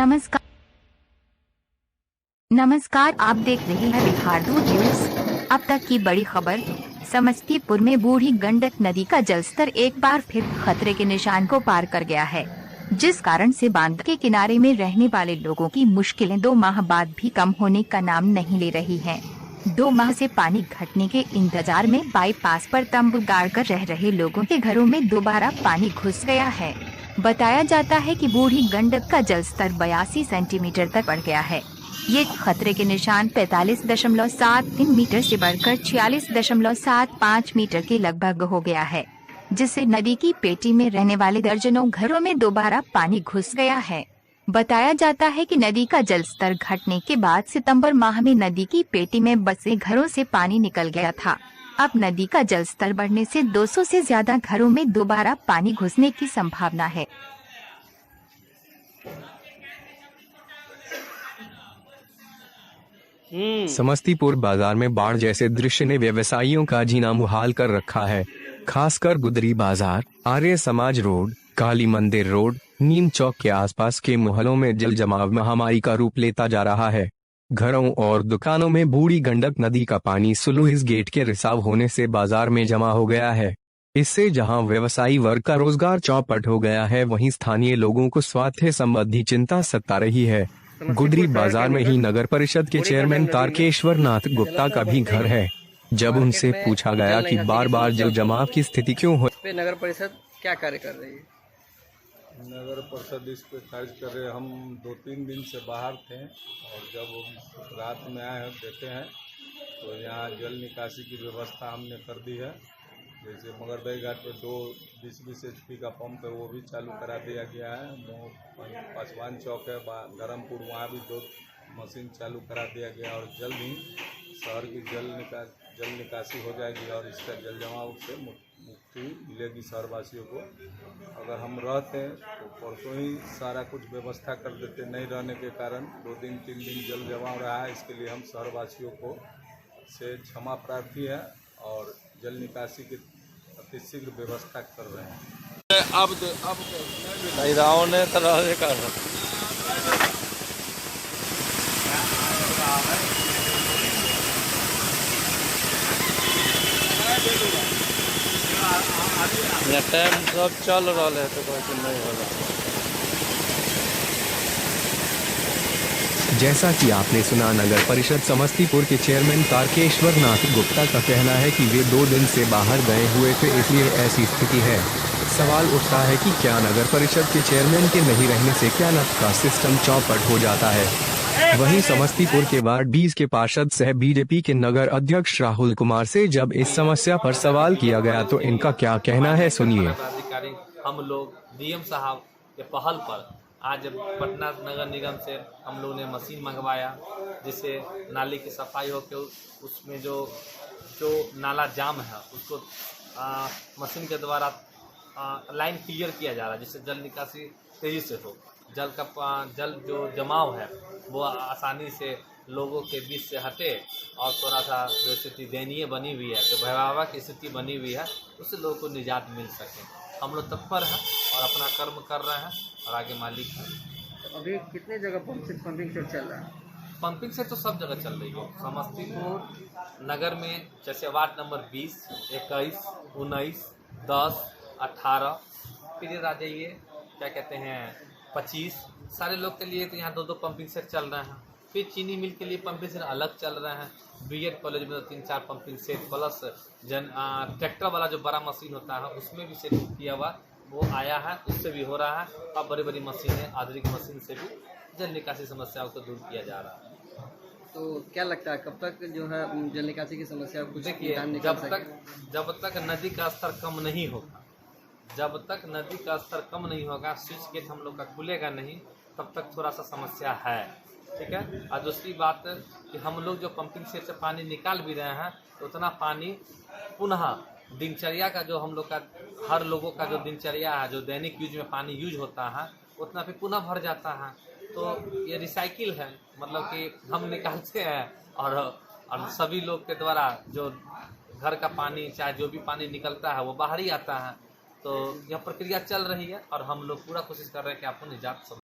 नमस्कार नमस्कार, आप देख रहे हैं बिहार दूत न्यूज। अब तक की बड़ी खबर। समस्तीपुर में बूढ़ी गंडक नदी का जलस्तर एक बार फिर खतरे के निशान को पार कर गया है, जिस कारण से बांध के किनारे में रहने वाले लोगों की मुश्किलें 2 माह बाद भी कम होने का नाम नहीं ले रही हैं। 2 माह से पानी घटने के इंतजार में बाईपास पर तंबू गाड़कर रह रहे लोगों के घरों में दोबारा पानी घुस गया है। बताया जाता है कि बूढ़ी गंडक का जलस्तर 82 सेंटीमीटर तक बढ़ गया है। ये खतरे के निशान 45.73 मीटर से बढ़कर 46.75 मीटर के लगभग हो गया है, जिससे नदी की पेटी में रहने वाले दर्जनों घरों में दोबारा पानी घुस गया है। बताया जाता है कि नदी का जलस्तर घटने के बाद सितंबर माह में नदी की पेटी में बसे घरों से पानी निकल गया था। अब नदी का जलस्तर बढ़ने से 200 से ज्यादा घरों में दोबारा पानी घुसने की संभावना है। समस्तीपुर बाजार में बाढ़ जैसे दृश्य ने व्यवसायियों का जीना मुहाल कर रखा है। खासकर गुदरी बाजार, आर्य समाज रोड, काली मंदिर रोड, नीम चौक के आसपास के मोहल्लों में जल जमाव महामारी का रूप लेता जा रहा है। घरों और दुकानों में बूढ़ी गंडक नदी का पानी स्लुइस गेट के रिसाव होने से बाजार में जमा हो गया है। इससे जहां व्यवसायी वर्ग का रोजगार चौपट हो गया है, वहीं स्थानीय लोगों को स्वास्थ्य संबंधी चिंता सता रही है। गुदरी बाजार में ही नगर परिषद के चेयरमैन तारकेश्वर नाथ गुप्ता का भी घर है। जब उनसे पूछा गया कि बार बार जल जमाव की स्थिति क्यों हो, नगर परिषद क्या कार्य कर रही है? नगर परिषद इस पे कार्य कर रहे। हम 2-3 दिन से बाहर थे और जब हम रात में आए हैं देखे हैं तो यहाँ जल निकासी की व्यवस्था हमने कर दी है। जैसे मगरदही घाट पे 2 20-20 HP का पंप है, वो भी चालू करा दिया गया है। पासवान चौक है धर्मपुर, वहाँ भी 2 मशीन चालू करा दिया गया और जल्द ही शहर की जल निकासी हो जाएगी और इसका जल जमाव से मुक्ति मिलेगी शहरवासियों को। अगर हम रहते तो परसों ही सारा कुछ व्यवस्था कर देते। नहीं रहने के कारण 2 दिन 3 दिन जल जमाव रहा है। इसके लिए हम शहरवासियों को से क्षमा प्रार्थी है और जल निकासी की अतिशीघ्र व्यवस्था कर रहे हैं। अब महिलाओं ने तरह कर टाइम सब चल रहा है तो कोई नहीं हो रहा। जैसा कि आपने सुना, नगर परिषद समस्तीपुर के चेयरमैन तारकेश्वर नाथ गुप्ता का कहना है कि वे 2 दिन से बाहर गए हुए थे, इसलिए ऐसी स्थिति है। सवाल उठता है कि क्या नगर परिषद के चेयरमैन के नहीं रहने से क्या नल का सिस्टम चौपट हो जाता है। वहीं समस्तीपुर के वार्ड 20 के पार्षद सह बीजेपी के नगर अध्यक्ष राहुल कुमार से जब इस समस्या पर सवाल किया गया तो इनका क्या कहना है, सुनिए। हम लोग डीएम साहब के पहल पर आज पटना नगर निगम से हम लोगों ने मशीन मंगवाया, जिससे नाली की सफाई हो के उसमें जो नाला जाम है उसको मशीन के द्वारा लाइन क्लियर किया जा रहा है, जिससे जल निकासी तेजी से हो। जल जो जमाव है वो आसानी से लोगों के बीच से हटे और थोड़ा सा जो स्थिति दयनीय बनी हुई है, जो भयावह की स्थिति बनी हुई है, उससे लोगों को निजात मिल सके। हम लोग तत्पर हैं और अपना कर्म कर रहे हैं और आगे मालिक है। अभी कितने जगह पंपिंग सेट चल रहा है? पंपिंग सेट तो सब जगह चल रही है। समस्तीपुर नगर में जैसे वार्ड नंबर 20, 21, 19, 10, 18, फिर आ जाइए क्या कहते हैं 25, सारे लोग के लिए तो यहाँ 2-2 पंपिंग सेट चल रहे हैं। फिर चीनी मिल के लिए पंपिंग सेट अलग चल रहे हैं। बीएड कॉलेज में तो 3-4 पंपिंग सेट प्लस ट्रैक्टर वाला जो बड़ा मशीन होता है उसमें भी सेट किया हुआ वो आया है, उससे भी हो रहा है। अब बड़ी बड़ी मशीनें, आधुनिक मशीन से भी जल निकासी समस्याओं को दूर किया जा रहा है। तो क्या लगता है कब तक जो है जल निकासी की समस्या कुछ देखिए, जब तक नदी का स्तर कम नहीं होगा, जब तक नदी का स्तर कम नहीं होगा, स्विच गेट हम लोग का खुलेगा नहीं, तब तक थोड़ा सा समस्या है। ठीक है। और दूसरी बात कि हम लोग जो पंपिंग सेट से पानी निकाल भी रहे हैं तो उतना पानी पुनः दिनचर्या का जो हम लोग का हर लोगों का जो दिनचर्या है, जो दैनिक यूज में पानी यूज होता है, उतना फिर पुनः भर जाता है। तो ये रिसाइकिल है, मतलब कि हम निकालते हैं और सभी लोग के द्वारा जो घर का पानी चाहे जो भी पानी निकलता है वो बाहर ही आता है। तो यह प्रक्रिया चल रही है और हम लोग पूरा कोशिश कर रहे हैं कि आपको निजात